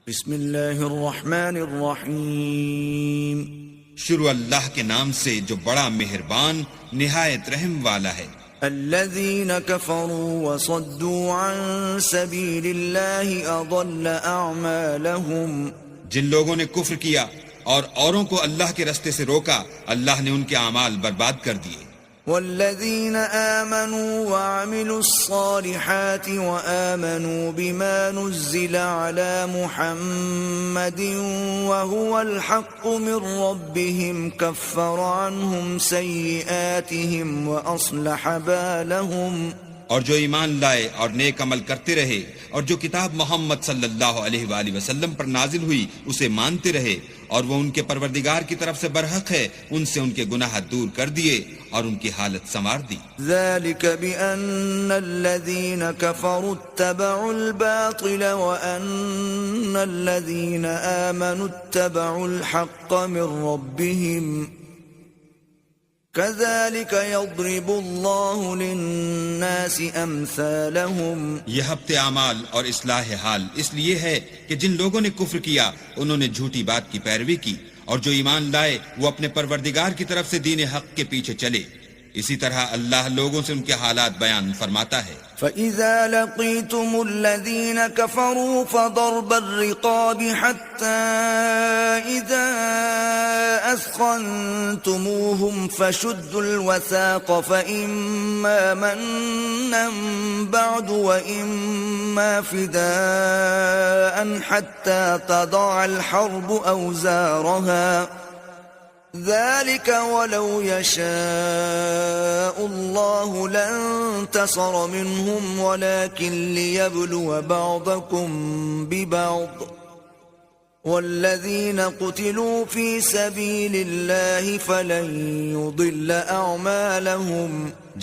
بسم اللہ الرحمن الرحیم شروع اللہ کے نام سے جو بڑا مہربان نہایت رحم والا ہے۔ الذین کفروا وصدوا عن سبیل اللہ اضل اعمالہم، جن لوگوں نے کفر کیا اور اوروں کو اللہ کے رستے سے روکا، اللہ نے ان کے اعمال برباد کر دیے۔ والذین آمنوا وعملوا الصالحات وآمنوا بما نزل على محمد وهو الحق من ربهم كفر عنهم سيئاتهم وأصلح بالهم، اور جو ایمان لائے اور نیک عمل کرتے رہے اور جو کتاب محمد صلی اللہ علیہ وآلہ وسلم پر نازل ہوئی اسے مانتے رہے اور وہ ان کے پروردگار کی طرف سے برحق ہے، ان سے ان کے گناہ دور کر دیے اور ان کی حالت سنوار دی۔ ذلك بأن الذين كفروا اتبعوا الباطل وأن الذين آمنوا اتبعوا الحق من ربهم كذلك يضرب الله للناس أمثالهم۔ یہ ہفتے اعمال اور اصلاح حال اس لیے ہے کہ جن لوگوں نے کفر کیا انہوں نے جھوٹی بات کی پیروی کی، اور جو ایمان لائے وہ اپنے پروردگار کی طرف سے دین حق کے پیچھے چلے۔ اسی طرح اللہ لوگوں سے ان کے حالات بیان فرماتا ہے۔ فَإِذَا لَقِيتُمُ الَّذِينَ كَفَرُوا فَضَرْبَ الرِّقَابِ حَتَّى إِذَا أَثْخَنْتُمُوهُمْ فَشُدُّوا الْوَثَاقَ فَإِمَّا مَنًّا بَعْدُ وَإِمَّا فِدَاءً حَتَّى تَضَعَ الْحَرْبُ أَوْزَارَهَا، ذلك ولو يشاء الله لانتصر منهم ولكن ليبلو بعضكم ببعض والذين قتلوا في سبيل الله فلن يضل أعمالهم۔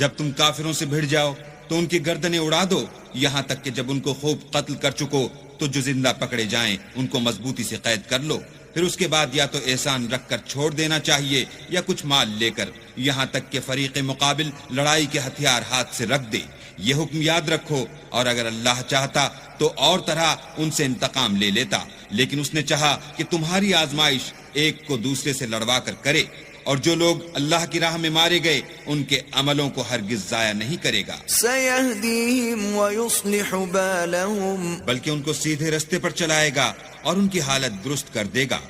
جب تم کافروں سے بھڑ جاؤ تو ان کی گردنیں اڑا دو، یہاں تک کہ جب ان کو خوب قتل کر چکو تو جو زندہ پکڑے جائیں ان کو مضبوطی سے قید کر لو، پھر اس کے بعد یا تو احسان رکھ کر چھوڑ دینا چاہیے یا کچھ مال لے کر، یہاں تک کہ فریق مقابل لڑائی کے ہتھیار ہاتھ سے رکھ دے۔ یہ حکم یاد رکھو، اور اگر اللہ چاہتا تو اور طرح ان سے انتقام لے لیتا، لیکن اس نے چاہا کہ تمہاری آزمائش ایک کو دوسرے سے لڑوا کر کرے، اور جو لوگ اللہ کی راہ میں مارے گئے ان کے عملوں کو ہرگز ضائع نہیں کرے گا، سَيَهْدِيهِمْ وَيُصْلِحُ بَالَهُمْ، بلکہ ان کو سیدھے رستے پر چلائے گا اور ان کی حالت درست کر دے گا۔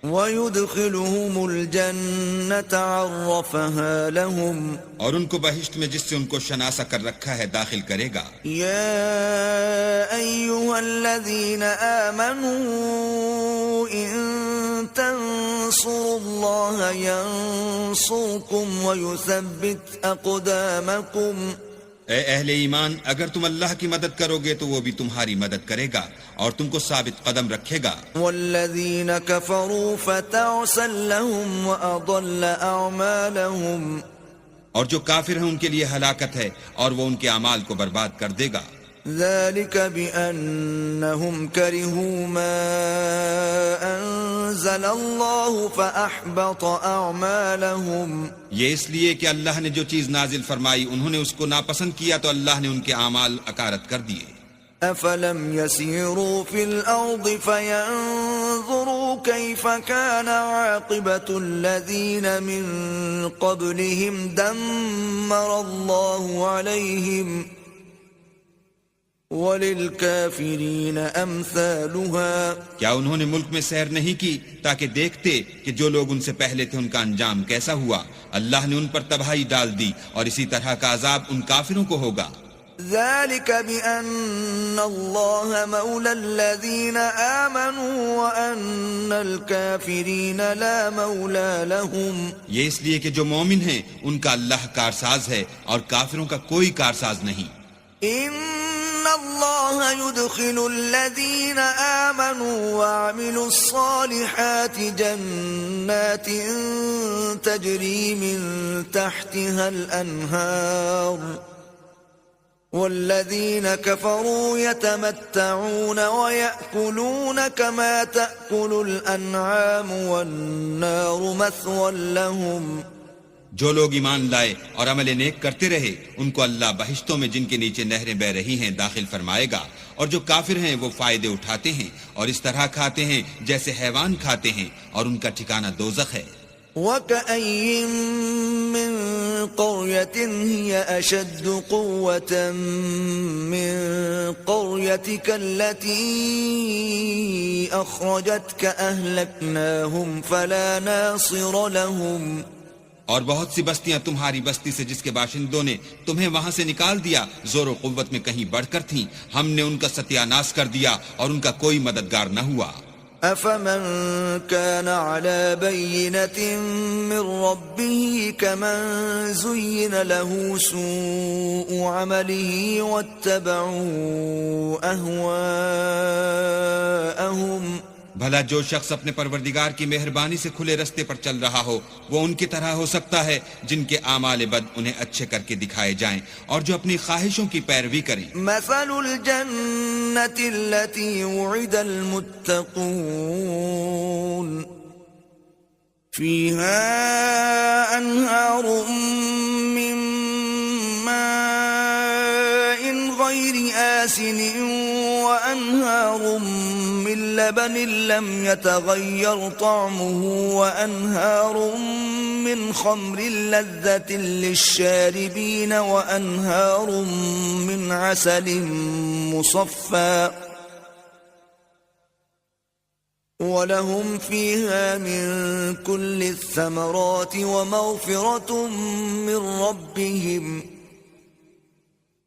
وَيُدْخِلُهُمُ الْجَنَّةَ عَرَّفَهَا لَهُمْ، اور ان کو بہشت میں جس سے ان کو شناسا کر رکھا ہے داخل کرے گا۔ يَا أَيُّهَا الَّذِينَ آمَنُوا إِن تَنصُرُوا اللَّهَ يَنصُرْكُمْ وَيُثَبِّتْ أَقْدَامَكُمْ۔ اے اہل ایمان، اگر تم اللہ کی مدد کرو گے تو وہ بھی تمہاری مدد کرے گا اور تم کو ثابت قدم رکھے گا۔ وَالَّذِينَ كَفَرُوا فَتَعْسًا لَهُمْ وَأَضَلَّ أَعْمَالَهُمْ، اور جو کافر ہیں ان کے لیے ہلاکت ہے اور وہ ان کے اعمال کو برباد کر دے گا۔ ذلك بأنهم كرهوا ما أنزل الله فأحبط أعمالهم، یہ اس لیے کہ اللہ نے جو چیز نازل فرمائی انہوں نے اس کو ناپسند کیا تو اللہ نے ان کے اعمال اکارت کر دیے۔ أفلم يسيروا في الأرض فينظروا كيف كان عاقبة الذين من قبلهم دمر الله عليهم وَلِلْكَافِرِينَ أَمْثَالُهَا، کیا انہوں نے ملک میں سیر نہیں کی تاکہ دیکھتے کہ جو لوگ ان سے پہلے تھے ان کا انجام کیسا ہوا؟ اللہ نے ان پر تباہی ڈال دی اور اسی طرح کا عذاب ان کافروں کو ہوگا۔ ذلك بأن الله مولى الذين آمنوا وأن الكافرين لا مولى لهم، یہ اس لیے کہ جو مومن ہیں ان کا اللہ کارساز ہے اور کافروں کا کوئی کارساز نہیں۔ إن الله يدخل الذين آمنوا وعملوا الصالحات جنات تجري من تحتها الأنهار والذين كفروا يتمتعون ويأكلون كما تأكل الأنعام والنار مثوى لهم۔ جو لوگ ایمان لائے اور عمل نیک کرتے رہے ان کو اللہ بہشتوں میں جن کے نیچے نہریں بہ رہی ہیں داخل فرمائے گا، اور جو کافر ہیں وہ فائدے اٹھاتے ہیں اور اس طرح کھاتے ہیں جیسے حیوان کھاتے ہیں، اور ان کا ٹھکانہ دوزخ ہے۔ وَكَأَيٍّن مِّن قَرْيَةٍ هِيَ أَشَدُّ قُوَّةً مِّن قَرْيَتِكَ الَّتِي أَخْرَجَتْكَ أَهْلَكْنَاهُمْ فَلَا نَاصِرَ لَهُمْ۔ اور بہت سی بستیاں تمہاری بستی سے جس کے باشندوں نے تمہیں وہاں سے نکال دیا زور و قوت میں کہیں بڑھ کر تھیں، ہم نے ان کا ستیہ ناش کر دیا اور ان کا کوئی مددگار نہ ہوا۔ أَفَمَن كَانَ عَلَى بَيِّنَةٍ مِّن رَّبِّهِ كَمَن زُيِّنَ لَهُ سُوءُ عَمَلِهِ وَاتَّبَعُوا أَهْوَاءَهُمْ۔ بھلا جو شخص اپنے پروردگار کی مہربانی سے کھلے رستے پر چل رہا ہو وہ ان کی طرح ہو سکتا ہے جن کے اعمال بد انہیں اچھے کر کے دکھائے جائیں اور جو اپنی خواہشوں کی پیروی کریں۔ مثل الجنة التي وعد المتقون فيها أنهار من ماء غير آسن وأنهار من لبن لم يتغير طعمه وأنهار من خمر لذة للشاربين وأنهار من عسل مصفى ولهم فيها من كل الثمرات ومغفرة من ربهم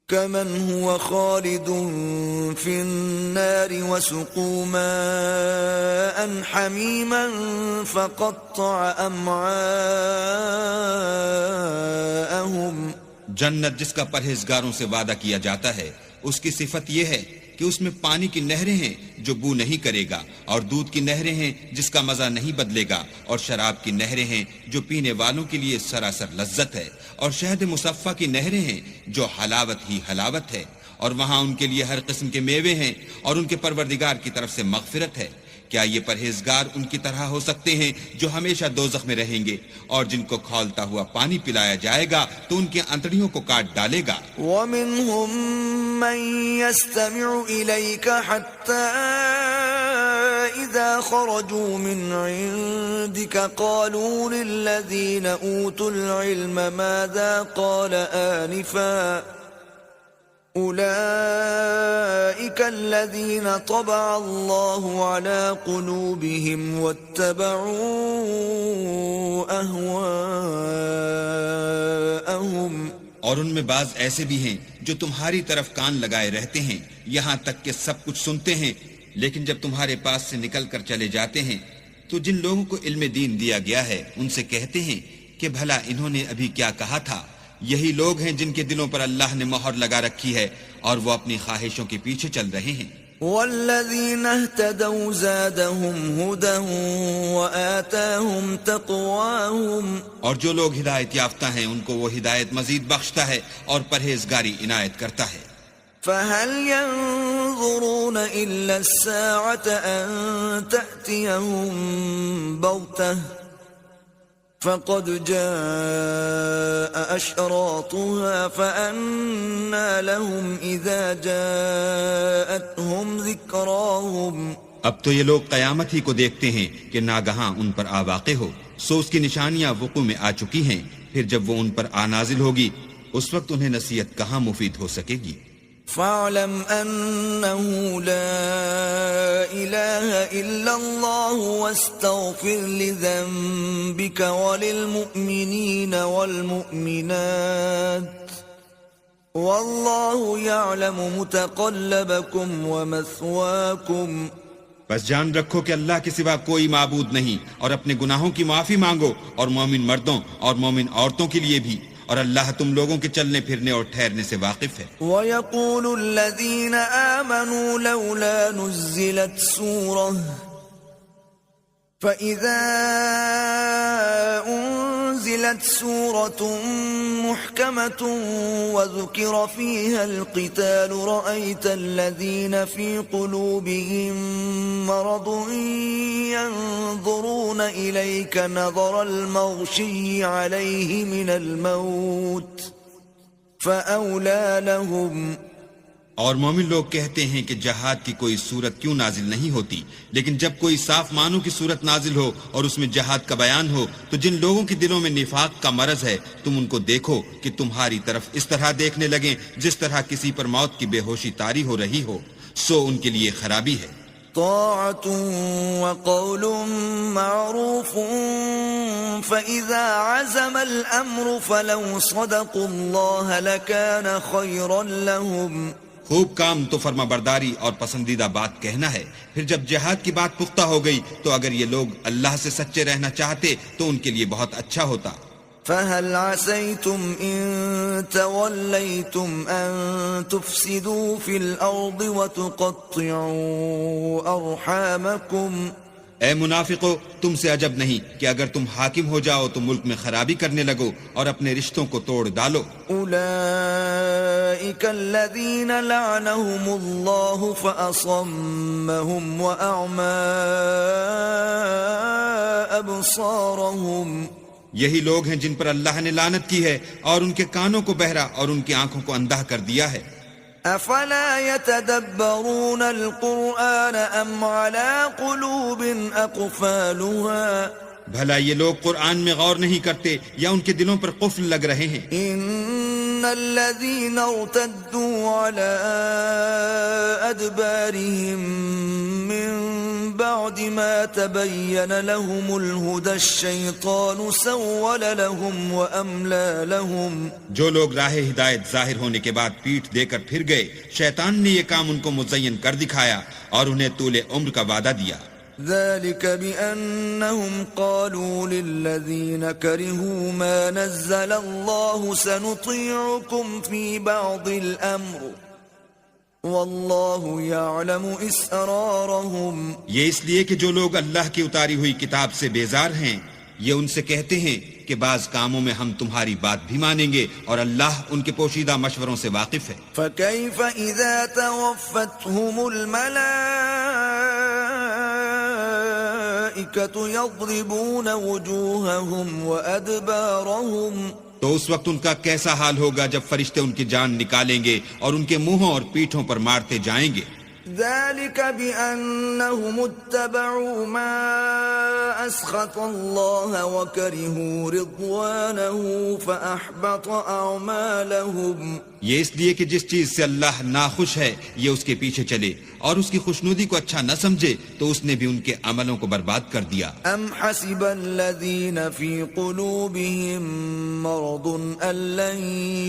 كمن هو خالد في النار وسقوا ماء حميما فقطع أمعاءهم۔ جنت جس کا پرہیزگاروں سے وعدہ کیا جاتا ہے اس کی صفت یہ ہے کہ اس میں پانی کی نہریں ہیں جو بو نہیں کرے گا، اور دودھ کی نہریں ہیں جس کا مزہ نہیں بدلے گا، اور شراب کی نہریں ہیں جو پینے والوں کے لیے سراسر لذت ہے، اور شہد مصفہ کی نہریں ہیں جو حلاوت ہی حلاوت ہے، اور وہاں ان کے لیے ہر قسم کے میوے ہیں اور ان کے پروردگار کی طرف سے مغفرت ہے۔ کیا یہ پرہیزگار ان کی طرح ہو سکتے ہیں جو ہمیشہ دوزخ میں رہیں گے اور جن کو کھولتا ہوا پانی پلایا جائے گا تو ان کی انتڑیوں کو کاٹ ڈالے گا۔ وَمِنْهُمْ مَنْ يَسْتَمِعُ إِلَيْكَ حَتَّى إِذَا خَرَجُوا مِنْ عِنْدِكَ قَالُوا لِلَّذِينَ أُوتُوا الْعِلْمَ مَاذَا قَالَ آنِفًا أولئك الذين طبع الله على قلوبهم واتبعوا أهواءهم۔ اور ان میں بعض ایسے بھی ہیں جو تمہاری طرف کان لگائے رہتے ہیں یہاں تک کہ سب کچھ سنتے ہیں، لیکن جب تمہارے پاس سے نکل کر چلے جاتے ہیں تو جن لوگوں کو علم دین دیا گیا ہے ان سے کہتے ہیں کہ بھلا انہوں نے ابھی کیا کہا تھا۔ یہی لوگ ہیں جن کے دلوں پر اللہ نے مہر لگا رکھی ہے اور وہ اپنی خواہشوں کے پیچھے چل رہے ہیں۔ والذین اہتدوا زادهم هدى وآتاهم تقواهم۔ اور جو لوگ ہدایت یافتہ ہیں ان کو وہ ہدایت مزید بخشتا ہے اور پرہیزگاری عنایت کرتا ہے۔ فهل ينظرون إلا الساعة أن تأتيهم بغتة فقد جاء أشراطها فأنى لهم إذا جاءتهم ذكراهم۔ اب تو یہ لوگ قیامت ہی کو دیکھتے ہیں کہ ناگہاں ان پر آ واقع ہو، سو اس کی نشانیاں وقوع میں آ چکی ہیں، پھر جب وہ ان پر آ نازل ہوگی اس وقت انہیں نصیحت کہاں مفید ہو سکے گی۔ فاعلم أنه لا إله إلا الله واستغفر لذنبك وللمؤمنين والمؤمنات والله يعلم متقلبكم ومثواكم۔ بس جان رکھو کہ اللہ کے سوا کوئی معبود نہیں، اور اپنے گناہوں کی معافی مانگو، اور مومن مردوں اور مومن عورتوں کے لیے بھی، اور اللہ تم لوگوں کے چلنے پھرنے اور ٹھہرنے سے واقف ہے۔ وَيَقُولُ الَّذِينَ آمَنُوا لَوْلَا نُزِّلَتْ سُورَةٌ فَإِذَا أُنزِلَتْ سُورَةٌ مُحْكَمَةٌ وَذُكِرَ فِيهَا الْقِتَالُ رَأَيْتَ الَّذِينَ فِي قُلُوبِهِم مَّرَضٌ يَنظُرُونَ إِلَيْكَ نَظَرَ الْمَغْشِيِّ عَلَيْهِ مِنَ الْمَوْتِ فَأَوْلَى لَهُمْ اور مومن لوگ کہتے ہیں کہ جہاد کی کوئی صورت کیوں نازل نہیں ہوتی، لیکن جب کوئی صاف معنوں کی صورت نازل ہو اور اس میں جہاد کا بیان ہو تو جن لوگوں کے دلوں میں نفاق کا مرض ہے تم ان کو دیکھو کہ تمہاری طرف اس طرح دیکھنے لگیں جس طرح کسی پر موت کی بے ہوشی طاری ہو رہی ہو، سو ان کے لیے خرابی ہے۔ طاعة وقول معروف فإذا عزم الأمر فلو صدقوا الله لكان خيرا لهم۔ خوب کام تو فرما برداری اور پسندیدہ بات کہنا ہے، پھر جب جہاد کی بات پختہ ہو گئی تو اگر یہ لوگ اللہ سے سچے رہنا چاہتے تو ان کے لیے بہت اچھا ہوتا۔ فهل عسيتم إن توليتم أن تفسدوا في الأرض وتقطعوا أرحامكم؟ اے منافقو، تم سے عجب نہیں کہ اگر تم حاکم ہو جاؤ تو ملک میں خرابی کرنے لگو اور اپنے رشتوں کو توڑ ڈالو۔ أولئك الذين لعنهم الله فأصمهم وأعمى أبصارهم۔ یہی لوگ ہیں جن پر اللہ نے لعنت کی ہے اور ان کے کانوں کو بہرا اور ان کی آنکھوں کو اندھا کر دیا ہے۔ افلا يتدبرون القرآن ام على قلوب اقفالها؟ بھلا یہ لوگ قرآن میں غور نہیں کرتے یا ان کے دلوں پر قفل لگ رہے ہیں؟ ان الذين ارتدوا على ادبارهم من بعد ما تبين لهم الهدى الشيطان سول لهم واملى لهم۔ جو لوگ راہ ہدایت ظاہر ہونے کے بعد پیٹھ دے کر پھر گئے، شیطان نے یہ کام ان کو مزین کر دکھایا اور انہیں طول عمر کا وعدہ دیا۔ ذلك بأنهم قالوا للذين كرهوا ما نزل الله سنطيعكم في بعض الأمر والله يعلم إسرارهم۔ یہ اس لیے کہ جو لوگ اللہ کی اتاری ہوئی کتاب سے بیزار ہیں، یہ ان سے کہتے ہیں کہ بعض کاموں میں ہم تمہاری بات بھی مانیں گے اور اللہ ان کے پوشیدہ مشوروں سے واقف ہے۔ فكيف إذا توفتهم يضربون وجوههم وأدبارهم۔ تو اس وقت ان کا کیسا حال ہوگا جب فرشتے ان کی جان نکالیں گے اور ان کے منہوں اور پیٹھوں پر مارتے جائیں گے۔ ذلك بأنهم اتبعوا ما أسخط الله وكرهوا رضوانه فأحبط أعمالهم۔ یہ اس لیے کہ جس چیز سے اللہ ناخوش ہے یہ اس کے پیچھے چلے اور اس کی خوشنودی کو اچھا نہ سمجھے تو اس نے بھی ان کے عملوں کو برباد کر دیا۔ ام حسب الذين في قلوبهم مرض ان لن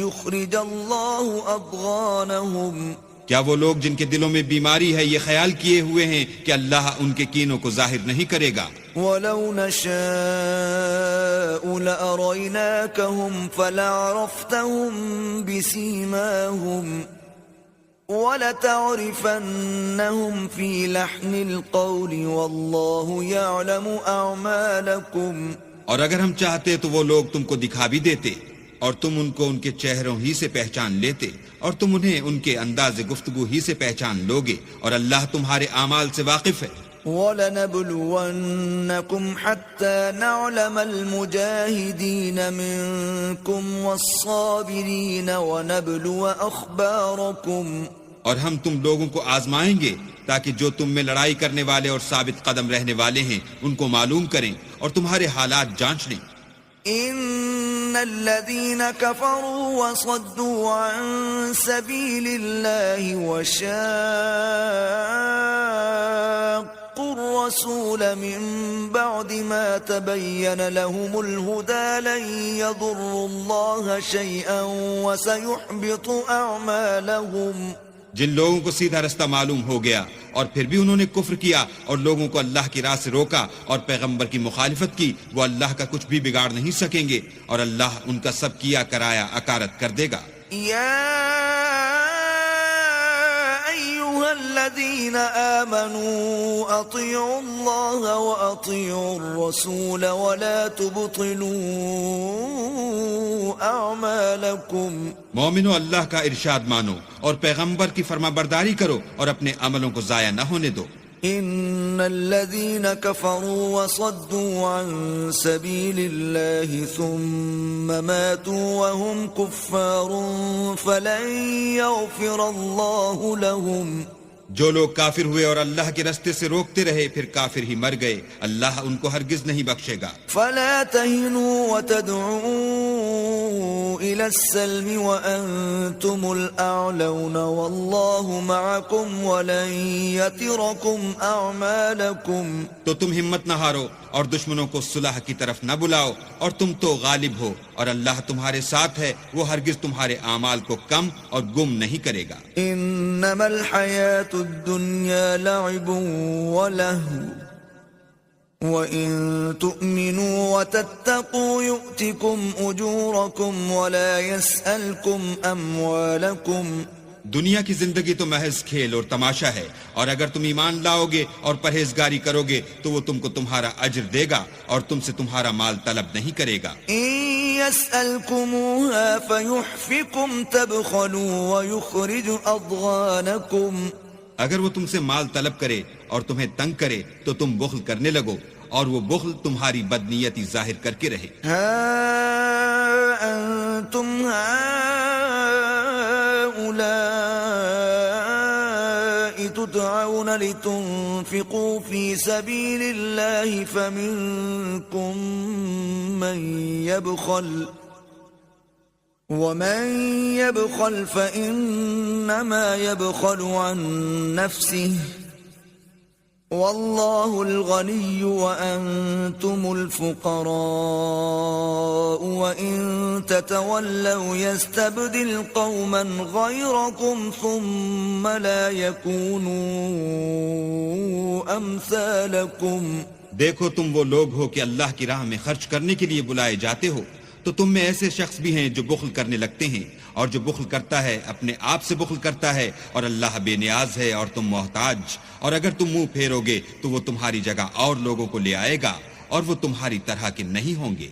يخرج الله أضغانهم؟ کیا وہ لوگ جن کے دلوں میں بیماری ہے یہ خیال کیے ہوئے ہیں کہ اللہ ان کے کینوں کو ظاہر نہیں کرے گا؟ وَلَوْ نَشَاءُ لَأَرَيْنَاكَهُمْ فَلَعَرَفْتَهُمْ بِسِيمَاهُمْ وَلَتَعْرِفَنَّهُمْ فِي لَحْنِ الْقَوْلِ وَاللَّهُ يَعْلَمُ أَعْمَالَكُمْ۔ اور اگر ہم چاہتے تو وہ لوگ تم کو دکھا بھی دیتے اور تم ان کو ان کے چہروں ہی سے پہچان لیتے اور تم انہیں ان کے انداز گفتگو ہی سے پہچان لوگے اور اللہ تمہارے اعمال سے واقف ہے۔ وَلَنَبْلُوَنَّكُمْ حَتَّى نَعْلَمَ الْمُجَاهِدِينَ مِنْكُمْ وَالصَّابِرِينَ وَنَبْلُوَ أَخْبَارَكُمْ۔ اور ہم تم لوگوں کو آزمائیں گے تاکہ جو تم میں لڑائی کرنے والے اور ثابت قدم رہنے والے ہیں ان کو معلوم کریں اور تمہارے حالات جانچ لیں۔ ان الذين كفروا وصدوا عن سبيل الله وشاقوا الرسول من بعد ما تبين لهم الهدى لن يضروا الله شيئا وسيحبط أعمالهم۔ جن لوگوں کو سیدھا رستہ معلوم ہو گیا اور پھر بھی انہوں نے کفر کیا اور لوگوں کو اللہ کی راہ سے روکا اور پیغمبر کی مخالفت کی، وہ اللہ کا کچھ بھی بگاڑ نہیں سکیں گے اور اللہ ان کا سب کیا کرایا اکارت کر دے گا۔ یا ایھا الذین آمنوا اطیعوا اللہ واطیعوا الرسول ولا تبطلوا اعمالکم۔ مومنو، اللہ کا ارشاد مانو اور پیغمبر کی فرما برداری کرو اور اپنے عملوں کو ضائع نہ ہونے دو۔ إن الذين كفروا وصدوا عن سبيل الله ثم ماتوا وهم كفار فلن يغفر الله لهم جو لوگ کافر ہوئے اور اللہ کے رستے سے روکتے رہے پھر کافر ہی مر گئے، اللہ ان کو ہرگز نہیں بخشے گا۔ فلا تهنوا وتدعوا إلى السلم وأنتم الأعلون والله معكم ولن يتركم أعمالكم۔ تو تم ہمت نہ ہارو اور دشمنوں کو صلح کی طرف نہ بلاؤ، اور تم تو غالب ہو اور اللہ تمہارے ساتھ ہے، وہ ہرگز تمہارے اعمال کو کم اور گم نہیں کرے گا۔ انما الحیات الدنیا لعب ولہو وَإِن تُؤْمِنُوا وَتَتَّقُوا يُؤْتِكُمْ أُجُورَكُمْ وَلَا يَسْأَلْكُمْ أَمْوَالَكُمْ۔ دنیا کی زندگی تو محض کھیل اور تماشا ہے، اور اگر تم ایمان لاؤ گے اور پرہیزگاری کرو گے تو وہ تم کو تمہارا اجر دے گا اور تم سے تمہارا مال طلب نہیں کرے گا۔ إِن يَسْأَلْكُمُوهَا فَيُحْفِكُمْ تَبْخَلُوا وَيُخْرِجُ أَضْغَانَكُمْ۔ اگر وہ تم سے مال طلب کرے اور تمہیں تنگ کرے تو تم بخل کرنے لگو، اور وہ بخل تمہاری بدنیتی ظاہر کر کے رہے۔ ہا انتم هؤلاء تدعون لتنفقوا في سبيل الله فمنكم من يبخل ومن يبخل فإنما يبخل عن نفسه والله الغني وأنتم الفقراء وإن تتولوا يستبدل قوما غيركم ثم لا يكونوا أمثالكم۔ دیکھو تم وہ لوگ ہو کہ اللہ کی راہ میں خرچ کرنے کے لیے بلائے جاتے ہو، تو تم میں ایسے شخص بھی ہیں جو بخل کرنے لگتے ہیں، اور جو بخل کرتا ہے اپنے آپ سے بخل کرتا ہے، اور اللہ بے نیاز ہے اور تم محتاج، اور اگر تم منہ پھیرو گے تو وہ تمہاری جگہ اور لوگوں کو لے آئے گا اور وہ تمہاری طرح کے نہیں ہوں گے۔